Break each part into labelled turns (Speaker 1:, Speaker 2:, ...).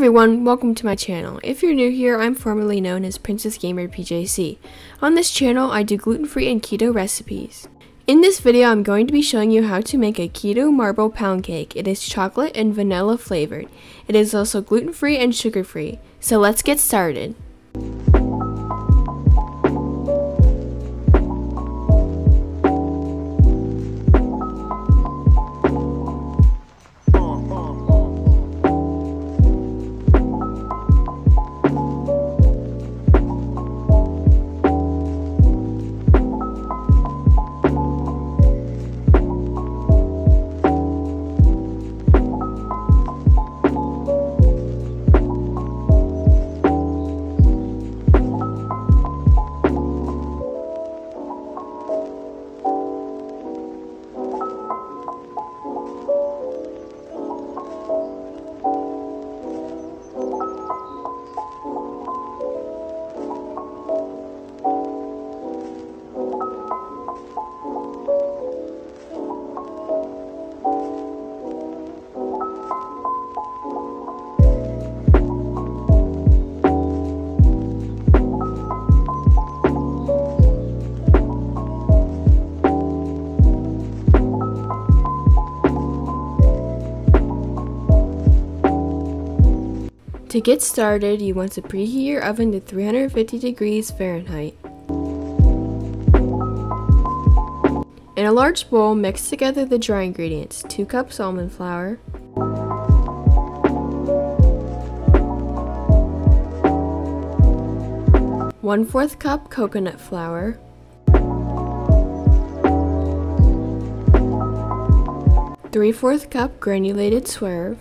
Speaker 1: everyone, welcome to my channel. If you're new here, I'm formerly known as Princess Gamer PJC. On this channel, I do gluten-free and keto recipes. In this video, I'm going to be showing you how to make a keto marble pound cake. It is chocolate and vanilla flavored. It is also gluten-free and sugar-free. So let's get started. To get started, you want to preheat your oven to 350 degrees Fahrenheit. In a large bowl, mix together the dry ingredients: 2 cups almond flour, 1/4 cup coconut flour, 3/4 cup granulated swerve,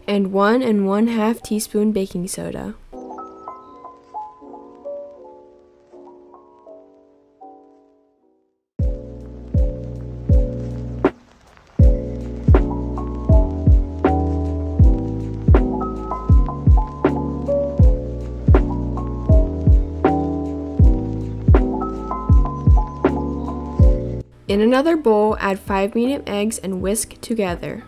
Speaker 1: and 1 1/2 teaspoon baking soda. In another bowl, add 5 medium eggs and whisk together.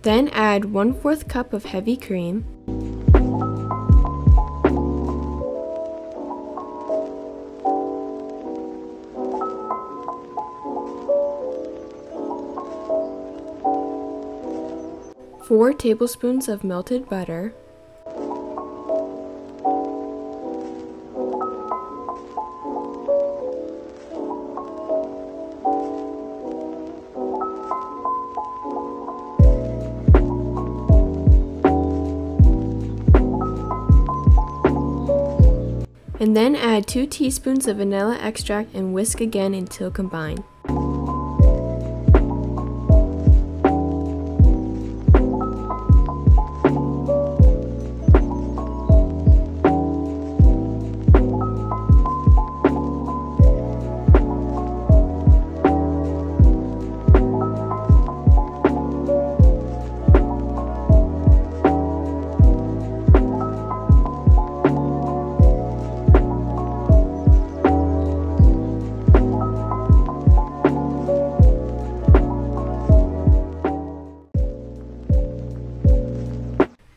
Speaker 1: Then add 1/4 cup of heavy cream, four tablespoons of melted butter, and then add 2 teaspoons of vanilla extract and whisk again until combined.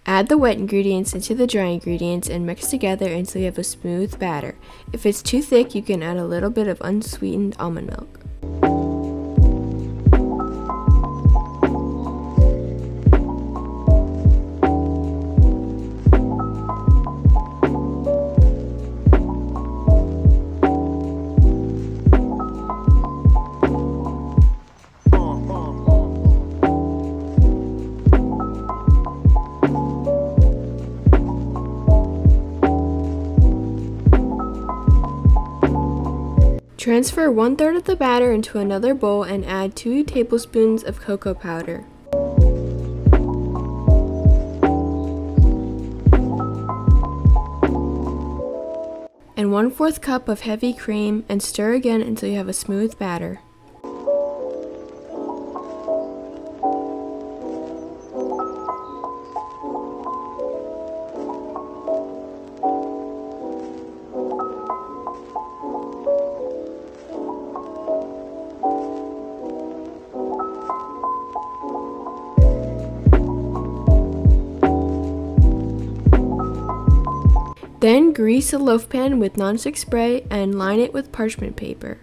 Speaker 1: Add the wet ingredients into the dry ingredients and mix together until you have a smooth batter. If it's too thick, you can add a little bit of unsweetened almond milk. Transfer 1/3 of the batter into another bowl and add 2 tablespoons of cocoa powder. Then 1/4 cup of heavy cream and stir again until you have a smooth batter. Then grease a loaf pan with nonstick spray and line it with parchment paper.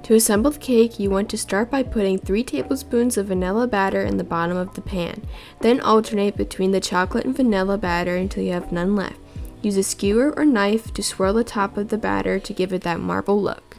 Speaker 1: To assemble the cake, you want to start by putting 3 tablespoons of vanilla batter in the bottom of the pan. Then alternate between the chocolate and vanilla batter until you have none left. Use a skewer or knife to swirl the top of the batter to give it that marble look.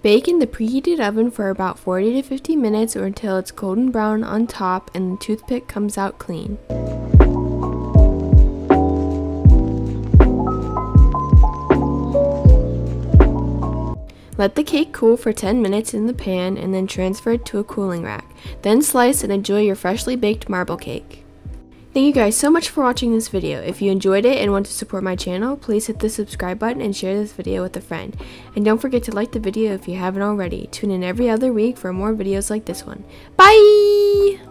Speaker 1: Bake in the preheated oven for about 40 to 50 minutes or until it's golden brown on top and the toothpick comes out clean. Let the cake cool for 10 minutes in the pan and then transfer it to a cooling rack. Then slice and enjoy your freshly baked marble cake. Thank you guys so much for watching this video. If you enjoyed it and want to support my channel, please hit the subscribe button and share this video with a friend. And don't forget to like the video if you haven't already. Tune in every other week for more videos like this one. Bye!